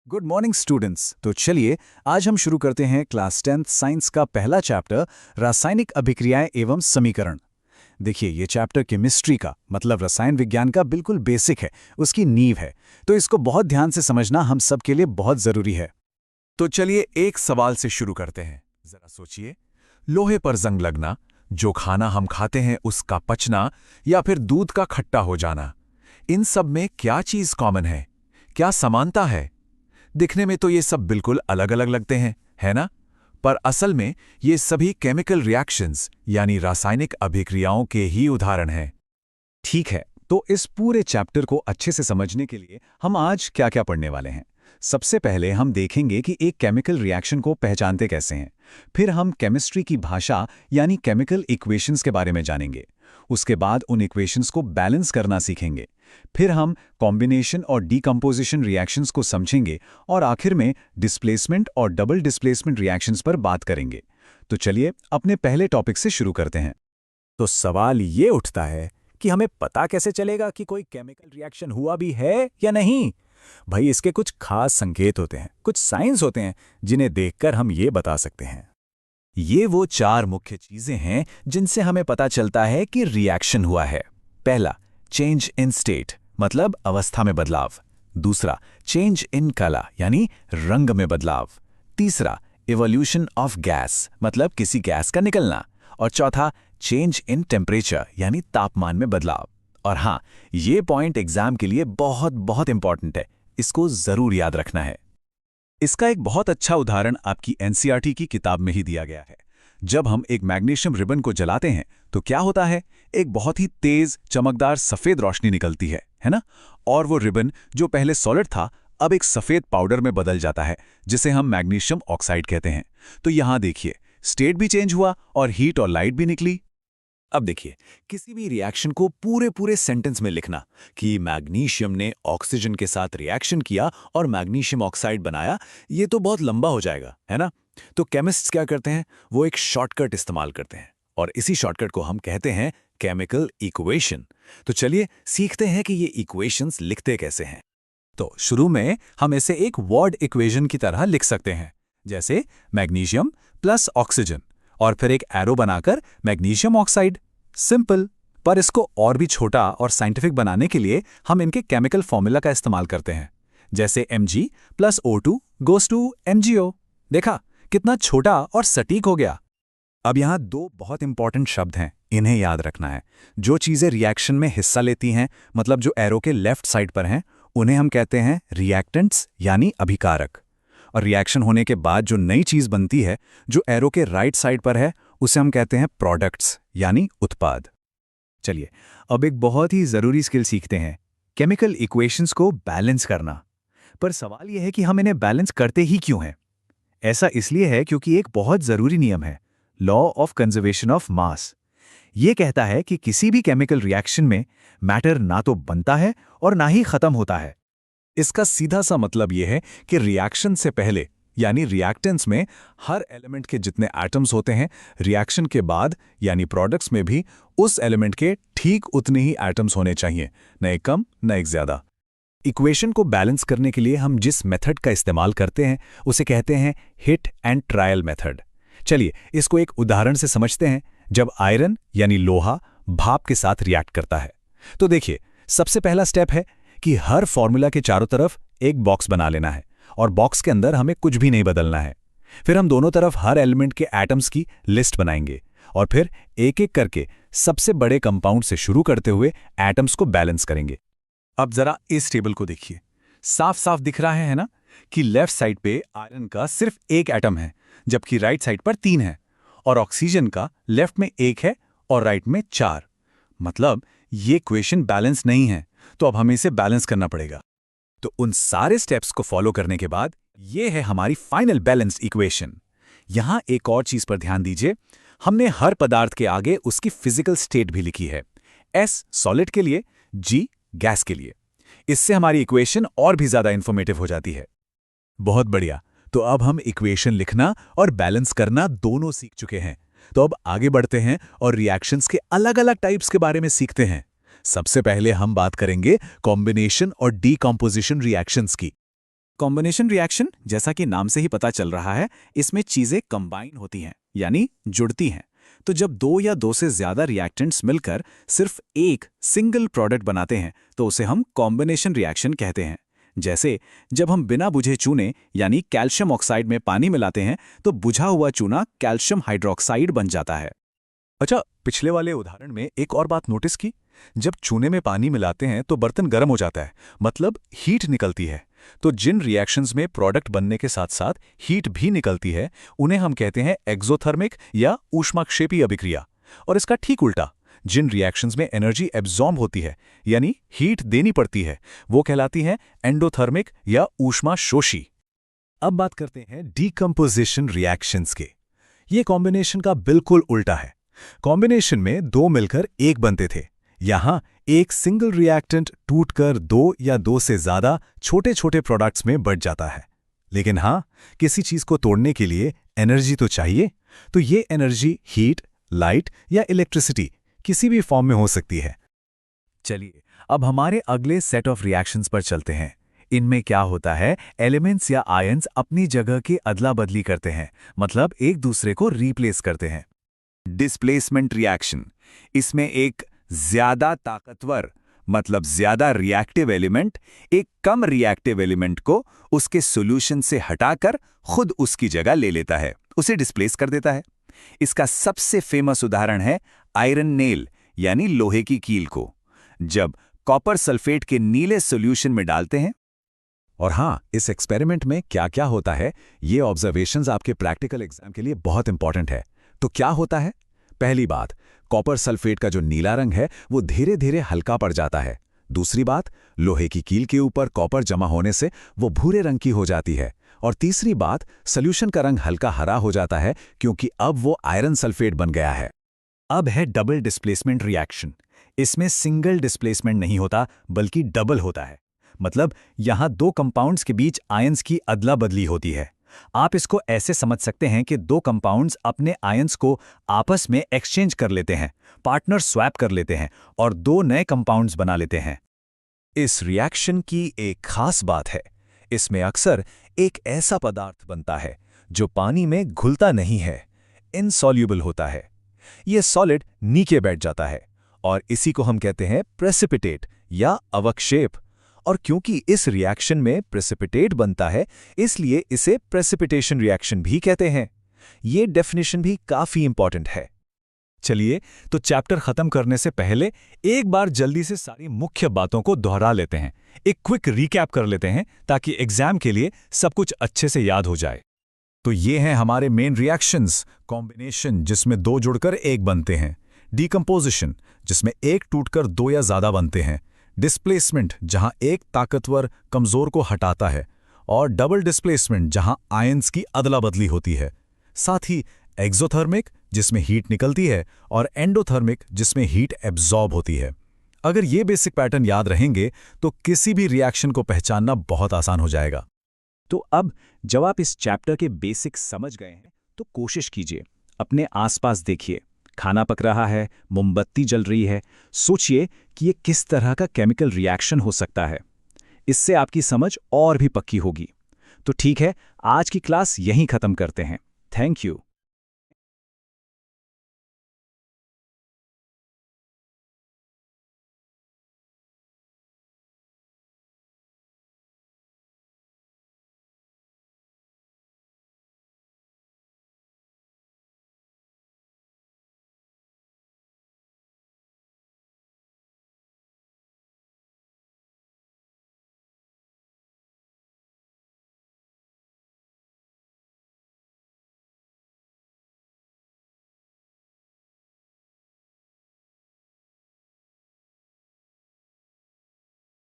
Good morning students. तो चलिए आज हम शुरू करते हैं क्लास 10th साइंस का पहला चैप्टर, रासायनिक अभिक्रियाएं एवं समीकरण। देखिए, ये चैप्टर केमिस्ट्री का मतलब रसायन विज्ञान का बिल्कुल बेसिक है, उसकी नींव है। तो इसको बहुत ध्यान से समझना हम सब के लिए बहुत जरूरी है। तो चलिए एक सवाल से शुरू करते हैं। जरा सोचिए, लोहे पर जंग लगना, जो खाना हम खाते हैं उसका पचना, या फिर दूध का खट्टा हो जाना, इन सब में क्या चीज कॉमन है? क्या समानता है? दिखने में तो ये सब बिल्कुल अलग अलग लगते हैं, है ना? पर असल में ये सभी केमिकल रिएक्शंस यानी रासायनिक अभिक्रियाओं के ही उदाहरण हैं। ठीक है, तो इस पूरे चैप्टर को अच्छे से समझने के लिए हम आज क्या क्या पढ़ने वाले हैं। सबसे पहले हम देखेंगे कि एक केमिकल रिएक्शन को पहचानते कैसे हैं। फिर हम केमिस्ट्री की भाषा यानी केमिकल इक्वेशंस के बारे में जानेंगे। उसके बाद उन इक्वेशंस को बैलेंस करना सीखेंगे। फिर हम कॉम्बिनेशन और डीकंपोजिशन रिएक्शंस को समझेंगे और आखिर में डिस्प्लेसमेंट और डबल डिस्प्लेसमेंट रिएक्शंस पर बात करेंगे। तो चलिए अपने पहले टॉपिक से शुरू करते हैं। तो सवाल ये उठता है कि हमें पता कैसे चलेगा कि कोई केमिकल रिएक्शन हुआ भी है या नहीं। भाई, इसके कुछ खास संकेत होते हैं, कुछ साइंस होते हैं जिन्हें देखकर हम ये बता सकते हैं। ये वो चार मुख्य चीजें हैं जिनसे हमें पता चलता है कि रिएक्शन हुआ है। पहला, चेंज इन स्टेट मतलब अवस्था में बदलाव। दूसरा, चेंज इन कलर यानी रंग में बदलाव। तीसरा, इवोल्यूशन ऑफ गैस मतलब किसी गैस का निकलना। और चौथा, चेंज इन टेम्परेचर यानी तापमान में बदलाव। और हाँ, ये पॉइंट एग्जाम के लिए बहुत बहुत इंपॉर्टेंट है, इसको जरूर याद रखना है। इसका एक बहुत अच्छा उदाहरण आपकी एनसीईआरटी की किताब में ही दिया गया है। जब हम एक मैग्नीशियम रिबन को जलाते हैं तो क्या होता है? एक बहुत ही तेज चमकदार सफेद रोशनी निकलती है ना? और वो रिबन जो पहले सॉलिड था अब एक सफेद पाउडर में बदल जाता है, जिसे हम मैग्नीशियम ऑक्साइड कहते हैं। तो यहां देखिए, स्टेट भी चेंज हुआ और हीट और लाइट भी निकली। अब देखिए, किसी भी रिएक्शन को पूरे पूरे सेंटेंस में लिखना कि मैग्नीशियम ने ऑक्सीजन के साथ रिएक्शन किया और मैग्नीशियम ऑक्साइड बनाया, ये तो बहुत लंबा हो जाएगा, है ना? तो केमिस्ट्स क्या करते हैं? वो एक शॉर्टकट इस्तेमाल करते हैं और इसी शॉर्टकट को हम कहते हैं केमिकल इक्वेशन। तो चलिए सीखते हैं कि ये इक्वेशंस लिखते कैसे हैं। तो शुरू में हम इसे एक वर्ड इक्वेशन की तरह लिख सकते हैं, जैसे मैग्नीशियम प्लस ऑक्सीजन और फिर एक एरो बनाकर मैग्नीशियम ऑक्साइड। सिंपल। पर इसको और भी छोटा और साइंटिफिक बनाने के लिए हम इनके केमिकल फॉर्मूला का इस्तेमाल करते हैं, जैसे Mg plus O2 goes to MgO। देखा कितना छोटा और सटीक हो गया। अब यहाँ दो बहुत इंपॉर्टेंट शब्द हैं, इन्हें याद रखना है। जो चीजें रिएक्शन में हिस्सा लेती हैं, मतलब जो एरो के लेफ्ट साइड पर हैं, उन्हें हम कहते हैं रिएक्टेंट्स यानी अभिकारक। और रिएक्शन होने के बाद जो नई चीज बनती है, जो एरो के राइट साइड पर है, उसे हम कहते हैं प्रोडक्ट्स यानी उत्पाद। चलिए अब एक बहुत ही जरूरी स्किल सीखते हैं, केमिकल इक्वेशंस को बैलेंस करना। पर सवाल यह है कि हम इन्हें बैलेंस करते ही क्यों हैं? ऐसा इसलिए है क्योंकि एक बहुत जरूरी नियम है, law of conservation of mass. ये कहता है कि किसी भी केमिकल रिएक्शन में मैटर ना तो बनता है और ना ही खत्म होता है। इसका सीधा सा मतलब यह है कि रिएक्शन से पहले यानी रिएक्टेंट्स में हर एलिमेंट के जितने एटम्स होते हैं, रिएक्शन के बाद यानी प्रोडक्ट्स में भी उस एलिमेंट के ठीक उतने ही एटम्स होने चाहिए, न एक कम न एक ज्यादा। इक्वेशन को बैलेंस करने के लिए हम जिस मेथड का इस्तेमाल करते हैं उसे कहते हैं हिट एंड ट्रायल मेथड। चलिए इसको एक उदाहरण से समझते हैं। जब आयरन यानी लोहा भाप के साथ रिएक्ट करता है, तो देखिए सबसे पहला स्टेप है कि हर फॉर्मूला के चारों तरफ एक बॉक्स बना लेना है और बॉक्स के अंदर हमें कुछ भी नहीं बदलना है। फिर हम दोनों तरफ हर एलिमेंट के एटम्स की लिस्ट बनाएंगे और फिर एक एक करके सबसे बड़े कंपाउंड से शुरू करते हुए एटम्स को बैलेंस करेंगे। अब जरा इस टेबल को देखिए, साफ साफ दिख रहा है ना कि लेफ्ट साइड पे आयरन का सिर्फ एक एटम है, जबकि राइट साइड पर 3 है, और ऑक्सीजन का लेफ्ट में 1 है और राइट में 4। मतलब ये इक्वेशन बैलेंस नहीं है, तो अब हमें इसे बैलेंस करना पड़ेगा। तो उन सारे स्टेप्स को फॉलो करने के बाद ये है हमारी फाइनल बैलेंस्ड इक्वेशन। यहां एक और चीज पर ध्यान दीजिए, हमने हर पदार्थ के आगे उसकी फिजिकल स्टेट भी लिखी है, S सॉलिड के लिए, G गैस के लिए। इससे हमारी इक्वेशन और भी ज्यादा इंफॉर्मेटिव हो जाती है। बहुत बढ़िया। तो अब हम इक्वेशन लिखना और बैलेंस करना दोनों सीख चुके हैं। तो अब आगे बढ़ते हैं और रिएक्शंस के अलग अलग टाइप्स के बारे में सीखते हैं। सबसे पहले हम बात करेंगे कॉम्बिनेशन और डीकंपोजिशन रिएक्शंस की। कॉम्बिनेशन रिएक्शन, जैसा कि नाम से ही पता चल रहा है, इसमें चीजें कंबाइन होती हैं, यानी जुड़ती हैं। तो जब दो या दो से ज्यादा रिएक्टेंट्स मिलकर सिर्फ एक सिंगल प्रोडक्ट बनाते हैं तो उसे हम कॉम्बिनेशन रिएक्शन कहते हैं। जैसे जब हम बिना बुझे चूने यानी कैल्शियम ऑक्साइड में पानी मिलाते हैं तो बुझा हुआ चूना कैल्शियम हाइड्रोक्साइड बन जाता है। अच्छा, पिछले वाले उदाहरण में एक और बात नोटिस की। जब चूने में पानी मिलाते हैं तो बर्तन गर्म हो जाता है, मतलब हीट निकलती है। तो जिन रिएक्शंस में प्रोडक्ट बनने के साथ साथ हीट भी निकलती है, उन्हें हम कहते हैं एक्सोथर्मिक या ऊष्माक्षेपी अभिक्रिया। और इसका ठीक उल्टा, जिन रिएक्शंस में एनर्जी एब्जॉर्ब होती है यानी हीट देनी पड़ती है, वो कहलाती हैं एंडोथर्मिक या ऊष्माशोषी। अब बात करते हैं डीकंपोजिशन रिएक्शंस के। ये कॉम्बिनेशन का बिल्कुल उल्टा है। कॉम्बिनेशन में दो मिलकर एक बनते थे, यहां एक सिंगल रिएक्टेंट टूटकर दो या दो से ज्यादा छोटे छोटे प्रोडक्ट्स में बढ़ जाता है। लेकिन हां, किसी चीज को तोड़ने के लिए एनर्जी तो चाहिए, तो ये एनर्जी हीट, लाइट या इलेक्ट्रिसिटी किसी भी फॉर्म में हो सकती है। चलिए अब हमारे अगले सेट ऑफ रिएक्शंस पर चलते हैं। इनमें क्या होता है, एलिमेंट्स या आयंस अपनी जगह की अदला बदली करते हैं, मतलब एक दूसरे को रिप्लेस करते हैं। डिस्प्लेसमेंट रिएक्शन, इसमें एक ज्यादा ताकतवर मतलब ज्यादा रिएक्टिव एलिमेंट एक कम रिएक्टिव एलिमेंट को उसके सॉल्यूशन से हटाकर खुद उसकी जगह ले लेता है, उसे डिस्प्लेस कर देता है। इसका सबसे फेमस उदाहरण है आयरन नेल यानी लोहे की कील को, जब कॉपर सल्फेट के नीले सॉल्यूशन में डालते हैं। और हां, इस एक्सपेरिमेंट में क्या क्या होता है, ये ऑब्जर्वेशंस आपके प्रैक्टिकल एग्जाम के लिए बहुत इंपॉर्टेंट है। तो क्या होता है? पहली बात, कॉपर सल्फेट का जो नीला रंग है वो धीरे धीरे हल्का पड़ जाता है। दूसरी बात, लोहे की कील के ऊपर कॉपर जमा होने से वो भूरे रंग की हो जाती है। और तीसरी बात, सॉल्यूशन का रंग हल्का हरा हो जाता है क्योंकि अब वो आयरन सल्फेट बन गया है। अब है डबल डिस्प्लेसमेंट रिएक्शन। इसमें सिंगल डिस्प्लेसमेंट नहीं होता बल्कि डबल होता है, मतलब यहां दो कंपाउंड्स के बीच आयंस की अदला बदली होती है। आप इसको ऐसे समझ सकते हैं कि दो कंपाउंड्स अपने आयंस को आपस में एक्सचेंज कर लेते हैं, पार्टनर स्वैप कर लेते हैं और दो नए कंपाउंड्स बना लेते हैं। इस रिएक्शन की एक खास बात है, इसमें अक्सर एक ऐसा पदार्थ बनता है जो पानी में घुलता नहीं है, इनसॉल्युबल होता है। ये सॉलिड नीचे बैठ जाता है और इसी को हम कहते हैं प्रेसिपिटेट या अवक्षेप। और क्योंकि इस रिएक्शन में प्रेसिपिटेट बनता है, इसलिए इसे प्रेसिपिटेशन रिएक्शन भी कहते हैं। ये डेफिनेशन भी काफी इंपॉर्टेंट है। चलिए, तो चैप्टर खत्म करने से पहले एक बार जल्दी से सारी मुख्य बातों को दोहरा लेते हैं, एक क्विक रिकैप कर लेते हैं ताकि एग्जाम के लिए सब कुछ अच्छे से याद हो जाए। तो ये हैं हमारे मेन रिएक्शंस। कॉम्बिनेशन, जिसमें दो जुड़कर एक बनते हैं। डीकंपोजिशन, जिसमें एक टूटकर दो या ज्यादा बनते हैं। डिस्प्लेसमेंट, जहां एक ताकतवर कमजोर को हटाता है। और डबल डिस्प्लेसमेंट, जहां आयंस की अदला बदली होती है। साथ ही एक्सोथर्मिक, जिसमें हीट निकलती है, और एंडोथर्मिक, जिसमें हीट एब्जॉर्ब होती है। अगर ये बेसिक पैटर्न याद रहेंगे तो किसी भी रिएक्शन को पहचानना बहुत आसान हो जाएगा। तो अब जब आप इस चैप्टर के बेसिक्स समझ गए हैं तो कोशिश कीजिए, अपने आसपास देखिए, खाना पक रहा है, मोमबत्ती जल रही है, सोचिए कि ये किस तरह का केमिकल रिएक्शन हो सकता है। इससे आपकी समझ और भी पक्की होगी। तो ठीक है, आज की क्लास यहीं खत्म करते हैं। Thank you.